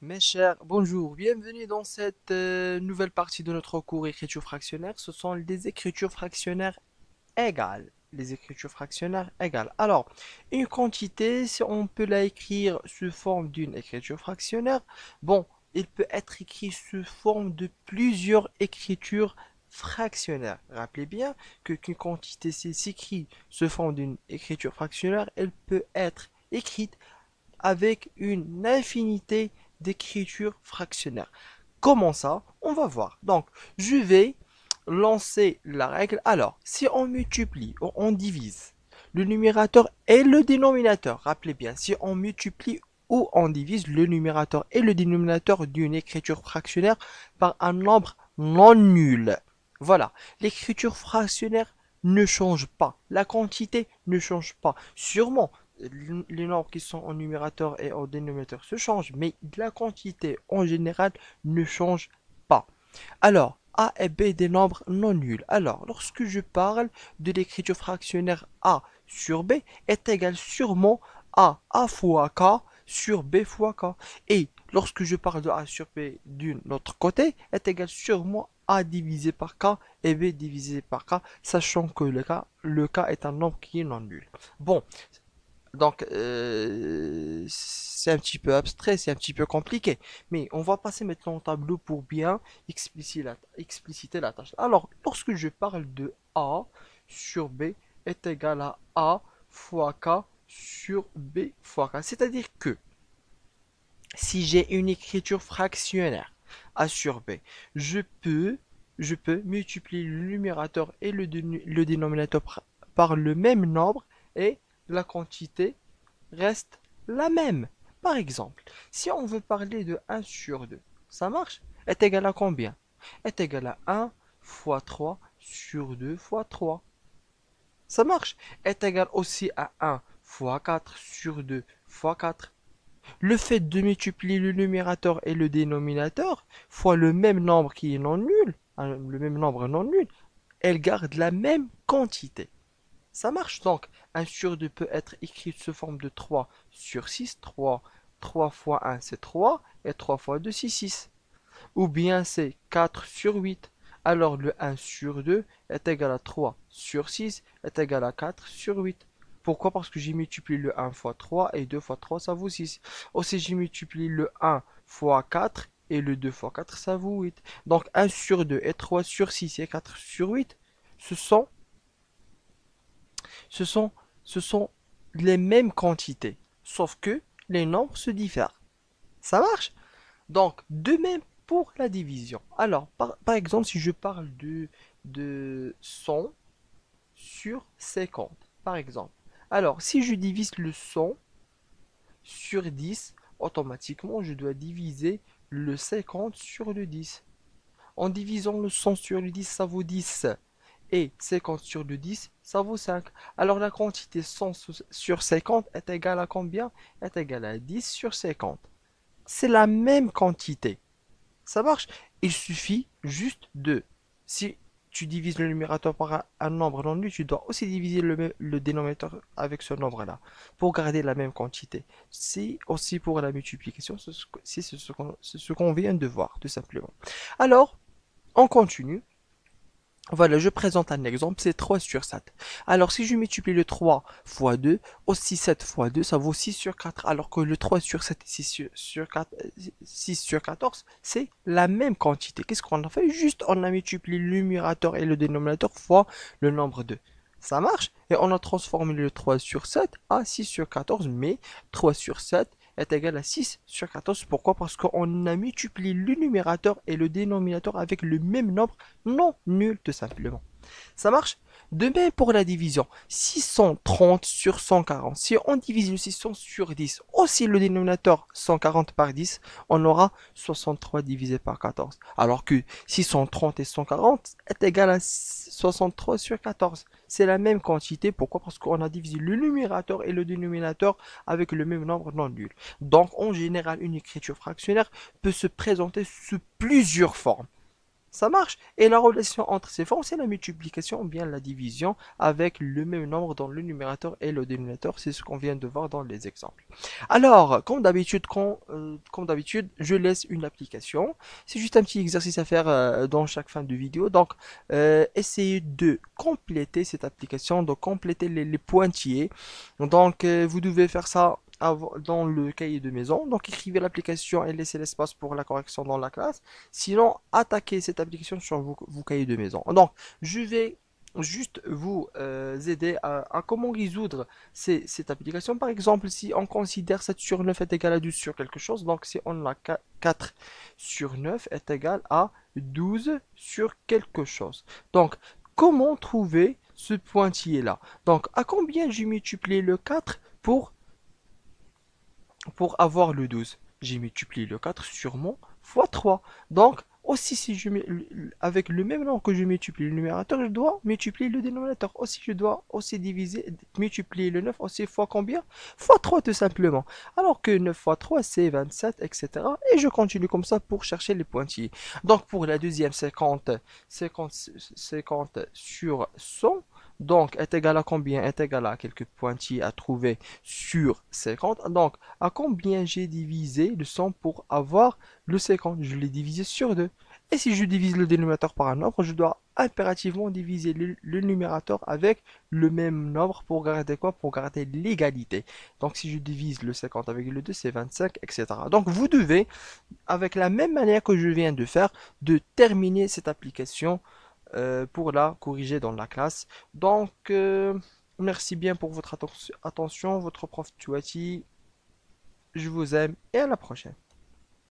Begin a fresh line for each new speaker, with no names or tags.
Mes chers, bonjour, bienvenue dans cette nouvelle partie de notre cours écriture fractionnaire. Ce sont les écritures fractionnaires égales. Les écritures fractionnaires égales. Alors, une quantité, si on peut la écrire sous forme d'une écriture fractionnaire, bon, il peut être écrit sous forme de plusieurs écritures fractionnaires. Rappelez bien que qu'une quantité s'écrit sous forme d'une écriture fractionnaire, elle peut être écrite avec une infinité d'écritures fractionnaires. Comment ça? On va voir. Donc, je vais lancer la règle. Alors, si on multiplie ou on divise le numérateur et le dénominateur, rappelez bien, si on multiplie ou on divise le numérateur et le dénominateur d'une écriture fractionnaire par un nombre non nul. Voilà, l'écriture fractionnaire ne change pas, la quantité ne change pas. Sûrement, les nombres qui sont en numérateur et en dénominateur se changent, mais la quantité en général ne change pas. Alors, A et B des nombres non nuls. Alors, lorsque je parle de l'écriture fractionnaire A sur B est égal sûrement à A fois K sur B fois K. Et lorsque je parle de A sur B d'un autre côté est égal sûrement A divisé par K et B divisé par K, sachant que le K est un nombre qui est non nul. Bon, donc, c'est un petit peu abstrait, c'est un petit peu compliqué. Mais on va passer maintenant au tableau pour bien expliciter la tâche. Alors, lorsque je parle de A sur B est égal à A fois K sur B fois K. C'est-à-dire que si j'ai une écriture fractionnaire A sur B, je peux, je peux multiplier le numérateur et le dénominateur par le même nombre et la quantité reste la même. Par exemple, si on veut parler de 1 sur 2, ça marche? Est égal à combien? Est égal à 1 fois 3 sur 2 fois 3. Ça marche? Est égal aussi à 1 fois 4 sur 2 fois 4. Le fait de multiplier le numérateur et le dénominateur fois le même nombre qui est non nul, hein, le même nombre non nul, elle garde la même quantité. Ça marche donc. 1 sur 2 peut être écrit sous forme de 3 sur 6. 3 fois 1 c'est 3 et 3 fois 2 c'est 6. Ou bien c'est 4 sur 8. Alors le 1 sur 2 est égal à 3 sur 6 est égal à 4 sur 8. Pourquoi? Parce que j'ai multiplié le 1 fois 3 et 2 fois 3 ça vaut 6. Aussi j'ai multiplié le 1 fois 4 et le 2 fois 4 ça vaut 8. Donc 1 sur 2 et 3 sur 6 et 4 sur 8, ce sont ce sont, ce sont les mêmes quantités, sauf que les nombres se diffèrent. Ça marche? Donc, de même pour la division. Alors, par exemple, si je parle de 100 sur 50, par exemple. Alors, si je divise le 100 sur 10, automatiquement, je dois diviser le 50 sur le 10. En divisant le 100 sur le 10, ça vaut 10. Et 50 sur le 10, ça vaut 5. Alors la quantité 100 sur 50 est égale à combien? Est égale à 10 sur 50. C'est la même quantité. Ça marche? Il suffit juste de... Si tu divises le numérateur par un nombre non nul, tu dois aussi diviser le dénominateur avec ce nombre-là pour garder la même quantité. C'est aussi pour la multiplication, c'est ce qu'on vient de voir, tout simplement. Alors, on continue. Voilà, je présente un exemple, c'est 3 sur 7. Alors, si je multiplie le 3 fois 2, aussi 7 fois 2, ça vaut 6 sur 4. Alors que le 3 sur 7 et 6 sur 14, c'est la même quantité. Qu'est-ce qu'on a fait? Juste, on a multiplié le numérateur et le dénominateur fois le nombre 2. Ça marche? Et on a transformé le 3 sur 7 à 6 sur 14, mais 3 sur 7 est égal à 6 sur 14. Pourquoi? Parce qu'on a multiplié le numérateur et le dénominateur avec le même nombre non nul, tout simplement. Ça marche? De même pour la division. 630 sur 140. Si on divise le 600 sur 10, aussi le dénominateur 140 par 10, on aura 63 divisé par 14. Alors que 630 et 140 est égal à 63 sur 14. C'est la même quantité. Pourquoi? Parce qu'on a divisé le numérateur et le dénominateur avec le même nombre non nul. Donc, en général, une écriture fractionnaire peut se présenter sous plusieurs formes. Ça marche. Et la relation entre ces formes, c'est la multiplication ou bien la division avec le même nombre dans le numérateur et le dénominateur. C'est ce qu'on vient de voir dans les exemples. Alors, comme d'habitude, je laisse une application. C'est juste un petit exercice à faire dans chaque fin de vidéo. Donc, essayez de compléter cette application, de compléter les pointillés. Donc, vous devez faire ça dans le cahier de maison. Donc, écrivez l'application et laissez l'espace pour la correction dans la classe. Sinon, attaquez cette application sur vos cahiers de maison. Donc, je vais juste vous aider à comment résoudre cette application. Par exemple, si on considère 7 sur 9 est égal à 12 sur quelque chose, donc si on a 4 sur 9 est égal à 12 sur quelque chose. Donc, comment trouver ce pointillé-là? Donc, à combien j'ai multiplié le 4 pour avoir le 12? J'ai multiplié le 4 sûrement fois 3. Donc, aussi si je avec le même nombre que je multiplie le numérateur, je dois multiplier le dénominateur. Aussi, je dois aussi multiplier le 9 aussi fois combien? Fois 3 tout simplement. Alors que 9 fois 3 c'est 27, etc. Et je continue comme ça pour chercher les pointillés. Donc, pour la deuxième 50 sur 100. Donc, est égal à combien? Est égal à quelques pointillés à trouver sur 50. Donc, à combien j'ai divisé le 100 pour avoir le 50? Je l'ai divisé sur 2. Et si je divise le dénominateur par un nombre, je dois impérativement diviser le numérateur avec le même nombre pour garder quoi? Pour garder l'égalité. Donc si je divise le 50 avec le 2, c'est 25, etc. Donc vous devez, avec la même manière que je viens de faire, de terminer cette application pour la corriger dans la classe. Donc, merci bien pour votre attention, votre prof Tuati. Je vous aime et à la prochaine.